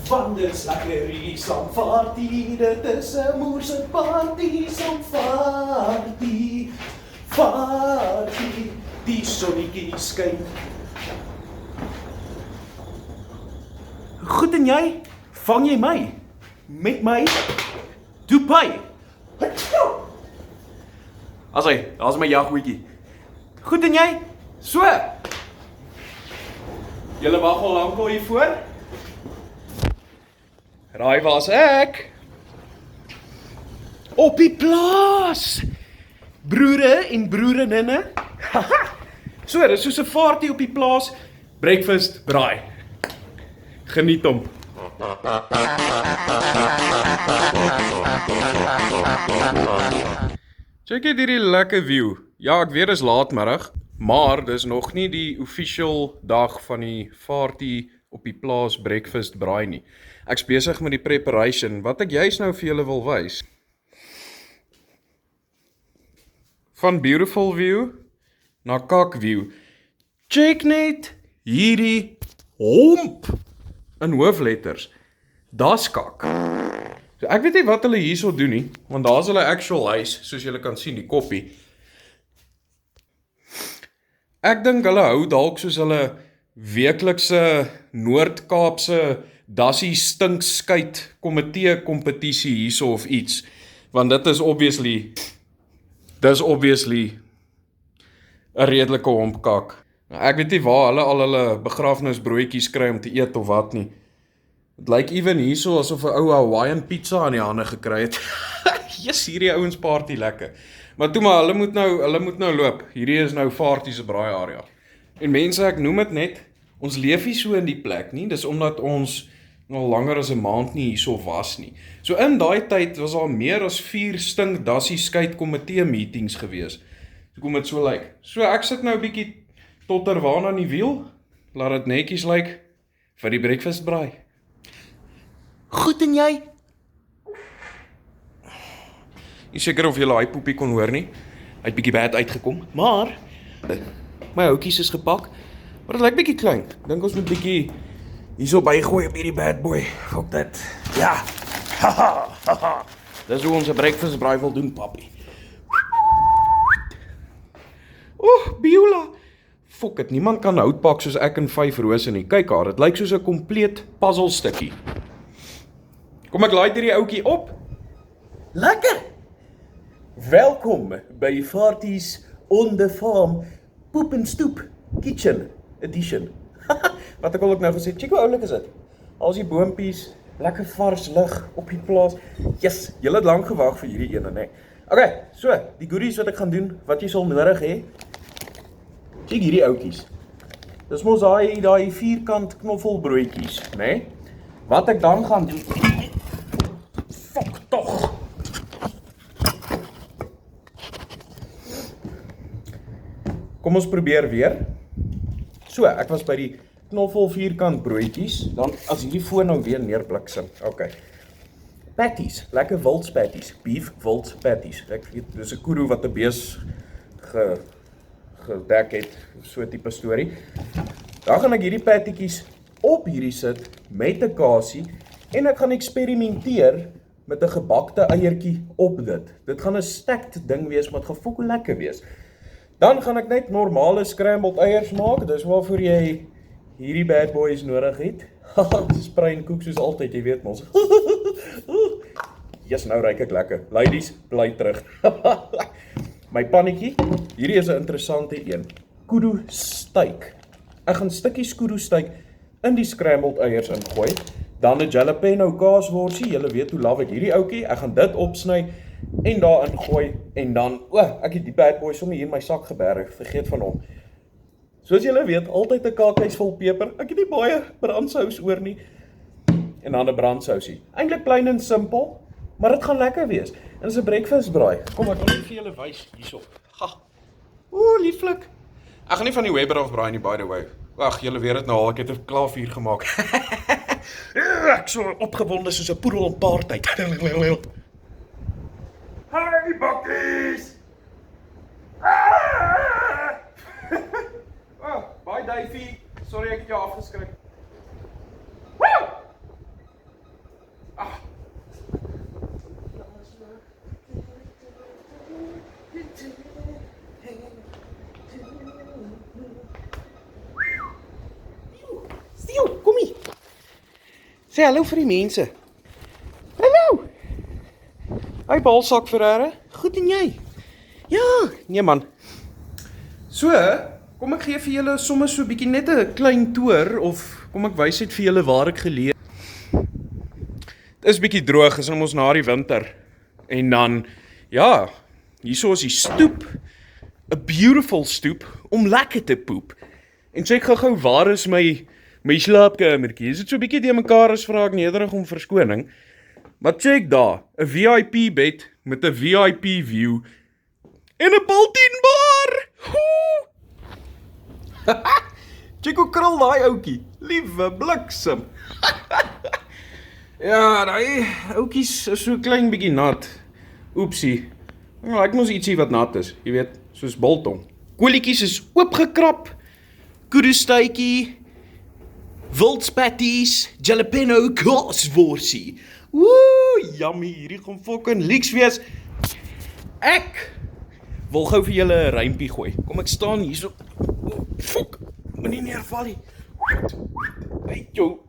Want dit is lekker hier saam vaartie, dit is 'n moerse party saam vaartie. Vaartie, die sonnetjie skyn. Goed en jy? Vang jy my? Met my? Dubai. As hy, daar's my jaggoedjie. Goed en jy? So. Julle wag al lank al hier voor? Raai waar's ek? Op die plaas! Broere en broerinne. So, dis soos 'n vaartie op die plaas. Breakfast, braai. Geniet hom. Check net hierdie lekker view. Ja, ek weet dis laatmiddag, maar dis nog nie die official dag van die vaartie op die plaas breakfast braai nie. Ek's besig met die preparation, wat ek juist nou vir julle wil wys. Van beautiful view na kak view. Check net hierdie homp in hoofletters. Das kak. So ek weet nie wat hulle hierso doen nie, want daar's hulle actual huis, soos julle kan sien, die koppie. Ek dink hulle hou dalk soos hulle weeklikse Noord-Kaapse dassie stinkskuit komitee kompetisie hierso of iets, want dit is obviously 'n redelike hompkak. Ek weet nie waar hulle al hulle begrafnisbroodjies kry om te eet of wat nie. Het lyk even hierso asof 'n ou Hawaiian pizza aan die hande gekry het. Yes, hierdie ouens party lekker. Maar toe maar, hulle moet nou loop. Hierdie is nou vaartie se braai area. En mense, ek noem dit net, ons leef nie so in die plek nie, dis omdat ons al langer as 'n maand nie hierso was nie. So in daai tyd was al meer as 4 stink dassie skeit komitee meetings gewees. So kom dit so lyk. So ek sit nou 'n bietjie totterwaan aan die wiel, laat dit netjies lyk vir die breakfast braai. Goed en jy? Nie seker of julle daai poepie kon hoor nie. Hy het bietjie bad uitgekom, maar my houtjies is gepak. Maar dit lyk bietjie klein. Dink ons moet bietjie hierso bygooi op hierdie bad boy. Fok dit. Ja. Haha. Dis hoe ons 'n breakfast braai wil doen, papi. Biola. Fok dit, niemand kan hout pak soos ek in 5 rose nie. Kyk haar, dit lyk soos 'n kompleet puzzelstukkie. Kom ek laai hierdie ouetjie op. Lekker. Welkom by Vaarties on the Farm Poep en Stoep Kitchen Edition. Wat ek al ook nou gesê, check hoe oulik is dit. Al die boompies, lekker vars lug op die plaas. Yes, julle het lank gewag vir hierdie ene, né? Okay, so, die goodies wat ek gaan doen, wat jy sal nodig hê. Check hierdie ouetjies. Dis mos daai vierkant knoffelbroodjies, né? Wat ek dan gaan doen. Fok tog. Kom ons probeer weer. So, ek was by die knoffel vierkant broodjies, dan as hierdie foon nou weer neerbliksem. Okay. Patties, lekker wildspatties, beef wildspatties. Ek weet, dis 'n koeroe wat 'n bees gedek het, so tipe storie. Dan gaan ek hierdie pattietjies op hierdie sit met 'n kasie en ek gaan eksperimenteer met 'n gebakte eiertjie op dit. Dit gaan 'n stacked ding wees, maar dit gaan fokke lekker wees. Dan gaan ek net normale scrambled eiers maak, dis waarvoor jy hierdie bad boys nodig het. Sprei en koek soos altyd, jy weet mos. Yes, nou ruik ek lekker. Ladies, bly terug. My pannetjie, hierdie is 'n interessante een. Kudu steak. Ek gaan stukkies kudu steak in die scrambled eiers ingooi. Dan 'n jalapeno kaasworsie, julle weet hoe love ek hierdie ouetjie. Ek gaan dit opsny en daarin gooi en dan, ek het die bad boy sommer hier in my sak geberg, vergeet van hom. Soos julle weet, altyd 'n kaakhuis vol peper. Ek het nie baie brandsous oor nie. En dan 'n brandsousie. Eintlik plain en simpel, maar dit gaan lekker wees. En dis 'n breakfast braai. Kom ek wil net vir julle wys hierso. Lieflik. Ek gaan nie van die Weber af braai nie, by the way. Ag, julle weet dit nou al, ek het 'n klaarvuur gemaak. Ek so opgewonde soos 'n poedel op paartyd. Hi, bakkies! Bye, Davey. Sorry, ek het jou afgeskrik. Sê hallo vir die mense. Hallo. Hy balsak Ferreira. Goed en jy? Ja, nee man. So, kom ek gee vir julle sommer so bietjie net 'n klein toer of kom ek wys net vir julle waar ek geleë. Dit is bietjie droog, is ons na die winter. En dan, ja, hierso is die stoep. 'n Beautiful stoep om lekker te poep. En sê ek gou waar is my slaapkamertjie? Is dit so bietjie die mekaar is, vra ek nederig om verskoning. Maar check daar, 'n VIP bed met 'n VIP view en 'n built-in bar. Check hoe krul daai ouetjie. Liewe bliksem. Ja, daai ouetjies is so klein bietjie nat. Oepsie. Ja, ek moes ietsie wat nat is, jy weet, soos biltong. Koolietjies is oopgekrap. Kudustytjie, wildspatties, jalapeno kaasworsie. Woe, yummy, hierdie gaan fucking leeks wees. Ek wil gou vir julle 'n rympie gooi. Kom ek staan hierso. Oh, fuck, moenie neerval nie. Hey, jou,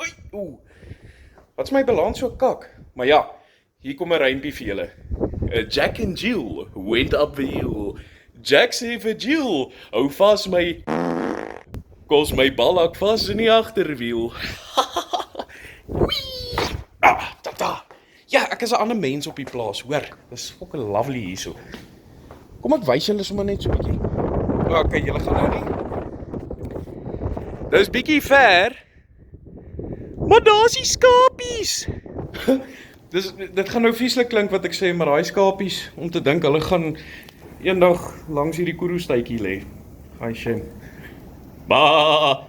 wat's my balans so kak? Maar ja, hier kom 'n rympie vir julle. Jack and Jill went up the hill. Jack sê vir Jill, hou vas my... Kos my balak vas in die agterwiel. Tata. Ja, ek is 'n ander mens op die plaas, hoor. Dis fucking lovely hierso. Kom ek wys julle sommer net so bietjie. Okay, julle gaan nou nie. Dis bietjie ver. Maar daar's die skapies. Dit gaan nou vieslik klink wat ek sê, maar daai skapies, om te dink hulle gaan eendag langs hierdie kudustytjie lê. Ai shame. Bah,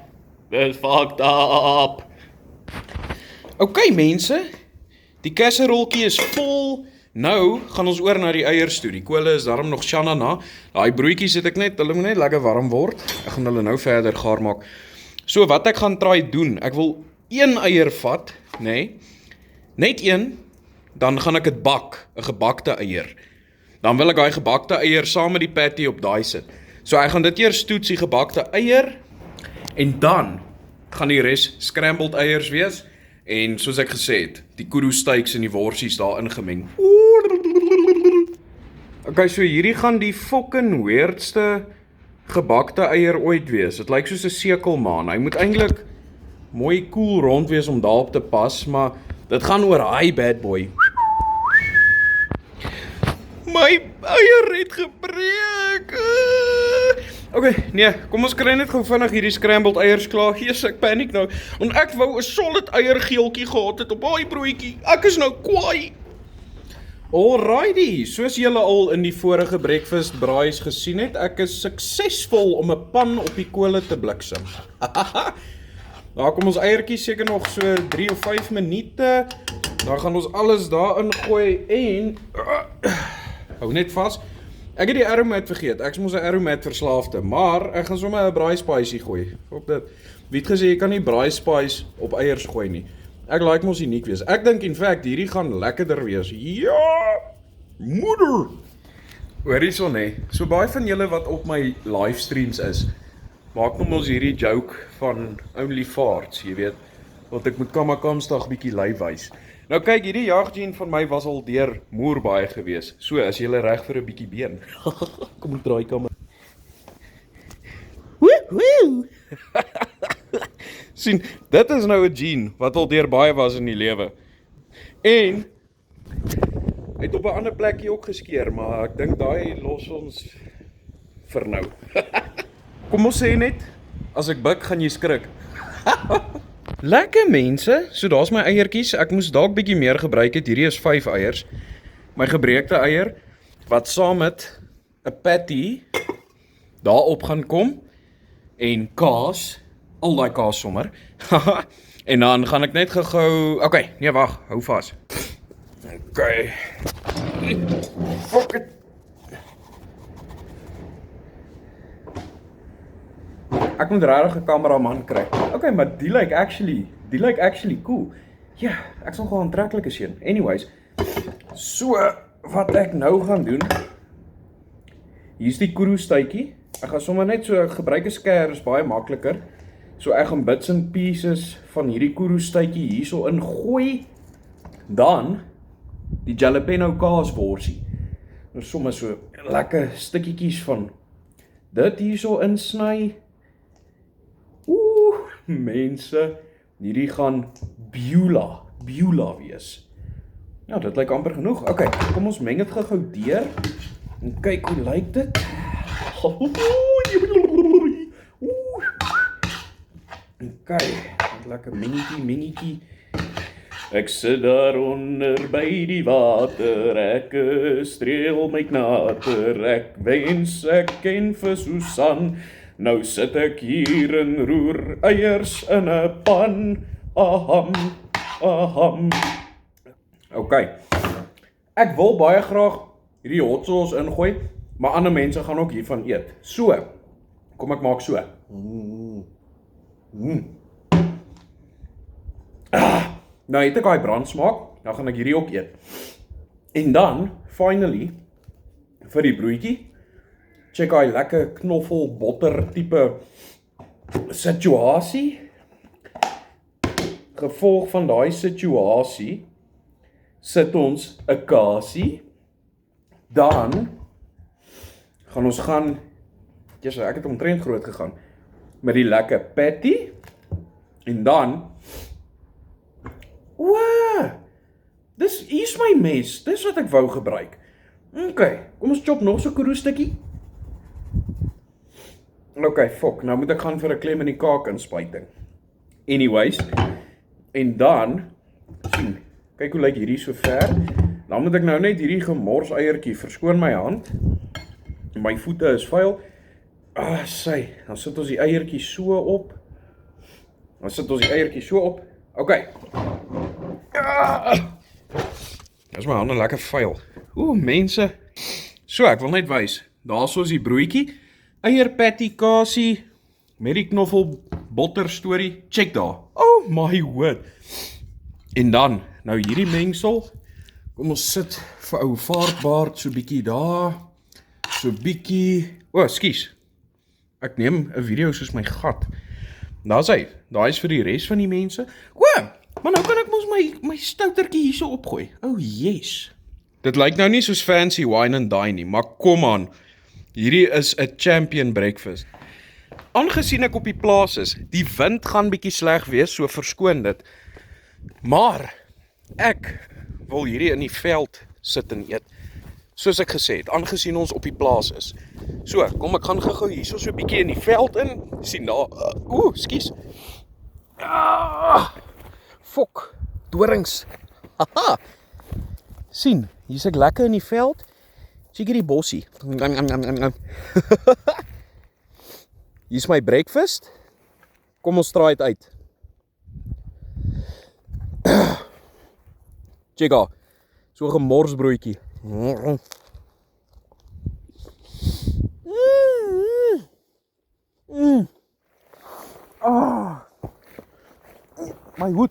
dis fucked up. Okay mense, die kasserolkie is vol. Nou gaan ons oor na die eiers toe. Die kole is daarom nog shanana. Daai broodjies het ek net, hulle moet net lekker warm word. Ek gaan hulle nou verder gaar maak. So wat ek gaan try doen, ek wil 1 eier vat, nee. Net 1, dan gaan ek dit bak, 'n gebakte eier. Dan wil ek daai gebakte eier saam met die patty op daai sit. So ek gaan dit eers toets, die gebakte eier. En dan gaan die res scrambled eiers wees. En soos ek gesê het, die kudu steaks en die worsies daar ingemeng. Okay, so hierdie gaan die fucking weirdste gebakte eier ooit wees. Dit lyk soos 'n sekelmaan. Hy moet eintlik mooi koel rond wees om daarop te pas, maar dit gaan oor hy bad boy. My eier het gebreek. Okay, nee, kom ons kry net gou vinnig hierdie scrambled eiers klaar. Jesus, ek paniek nou. Want ek wou 'n solid eiergeeltjie gehad het op daai broodjie. Ek is nou kwaai. Alrighty, soos julle al in die vorige breakfast braais gesien het, ek is suksesvol om 'n pan op die kole te bliksem. Daar kom ons eiertjies seker nog so 3 of 5 minute. Dan gaan ons alles daarin gooi en hou net vas. Ek het die aromat vergeet. Ek is mos 'n aromat verslaafde, maar ek gaan sommer 'n braai spice gooi. Op dit. Wie het gesê jy kan nie braai spice op eiers gooi nie. Ek like mos uniek wees. Ek dink in feite hierdie gaan lekkerder wees. Ja! Moeder. Hoor hierson hè. So baie van julle wat op my livestreams is, maak nog mos hierdie joke van only farts, jy weet, want ek moet kamsdag bietjie lyf wys. Nou kyk, hierdie jagjean van my was al deur moer baie gewees. So, as jy reg vir 'n bietjie been. Kom ek draai kamera. Woe! Sien, dit is nou 'n jean wat al deur baie was in die lewe. En hy het op 'n ander plekkie ook geskeer, maar ek dink daai los ons vir nou. Kom ons sê net, as ek buk, gaan jy skrik. Lekker mense, so daar's my eiertjies. Ek moes dalk bietjie meer gebruik het. Hierdie is 5 eiers. My gebreekte eier wat saam met 'n patty daarop gaan kom en kaas, al daai kaas sommer. En dan gaan ek net gou, okay, nee wag, hou vas. Okay. Fuck it. Ek moet regtig 'n kameraman kry. Okay, maar die lyk actually cool. Ja, ek sal gewoon 'n aantreklike seun. Anyways, so wat ek nou gaan doen. Hier's die kudu stytjie. Ek gaan sommer net so gebruik 'n skêr, is baie makliker. So ek gaan bits and pieces van hierdie kudu-stytjie hierso ingooi. Dan die jalapeno kaasworsie. Nou sommer so lekker stukkietjies van dit hierso insny. Mense, hierdie gaan Beulah wees. Ja, dit lyk amper genoeg. Ok, kom ons meng dit gou deur en kyk hoe lyk dit. Ok, lekker mengetjie. Ek sit daar onder by die water, ek streel my knater, ek wens ek ken vir Susan. Nou sit ek hier en roer eiers in 'n pan. Aham. Ok. Ek wil baie graag hierdie hot sauce ingooi, maar ander mense gaan ook hiervan eet. So, kom ek maak so. Nou het ek daai brandsmaak, nou gaan ek hierdie ook eet. En dan, finally, vir die broodjie, check hy lekker knoffel, botter type situasie. Gevolg van daai situasie, sit ons 'n kasie. Dan gaan ons ek het omtrent groot gegaan, met die lekker patty. En dan, hier's my mes, dis wat ek wou gebruik. Ok, kom ons chop nog so 'n kudu-stukkie. Ok, nou moet ek gaan vir 'n klem in die kaak inspuiting. Anyways, en dan, sien, kyk hoe lyk hierdie so ver. Dan moet ek nou net hierdie gemors eiertjie, verskoon my hand. My voete is vuil. Dan sit ons die eiertjie so op. Ok. Dis my hande lekker vuil. Mense. So, ek wil net wys. Daar is die broodjie. Eier patty kasie met die knoffel botter storie. Check daar. Oh my word. En dan, nou hierdie mengsel. Kom ons sit vir ou vaartbaard so bietjie daar. So bietjie. Skus. Ek neem 'n video soos my gat. Daar's hy. Daai is vir die res van die mense. Maar nou kan ek mos my stoutertjie hierso opgooi. Yes. Dit lyk nou nie soos fancy wine and dine nie, maar kom aan. Hierdie is 'n champion breakfast. Aangesien ek op die plaas is, die wind gaan bietjie sleg wees, so verskoon dit. Maar ek wil hierdie in die veld sit en eet. Soos ek gesê het, aangesien ons op die plaas is. So, kom ek gaan gou hier so 'n bietjie in die veld in. Sien daar, skus. Fok, dorings. Haha. Sien, hier's ek lekker in die veld. Check hierdie bossie. Hier's my breakfast. Kom ons draai dit uit. Check daar. So 'n gemorsbroodjie. My hoed.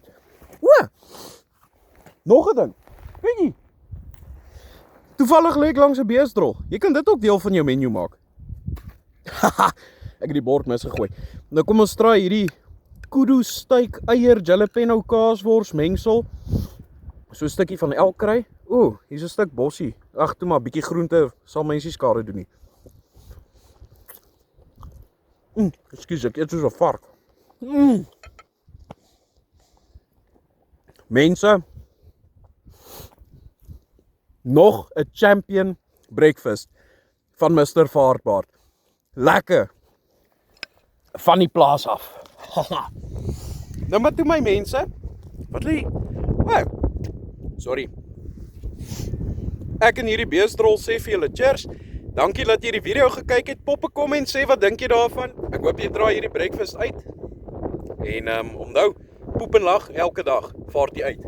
Nog 'n ding. Kyk jy. Toevallig lê ek langs 'n beesdrol. Jy kan dit ook deel van jou menu maak. Ek het die bord misgegooi. Nou kom ons draai hierdie kudu steak, eier, jalapeno kaaswors mengsel. So 'n stukkie van elk kry. Hier's 'n stuk bossie. Ag, toe maar bietjie groente sal mense skade doen nie. Ekskuus, ek eet soos 'n vark. Mense, nog 'n champion breakfast van Mr. Vaartbaard. Lekker. Van die plaas af. Nou maar toe my mense. Wat lê? Sorry. Ek en hierdie beesdrol sê vir julle cheers. Dankie dat jy die video gekyk het. Pop 'n comment, sê wat dink jy daarvan? Ek hoop jy draai hierdie breakfast uit. En onthou, poep en lag elke dag. Vaart jy uit.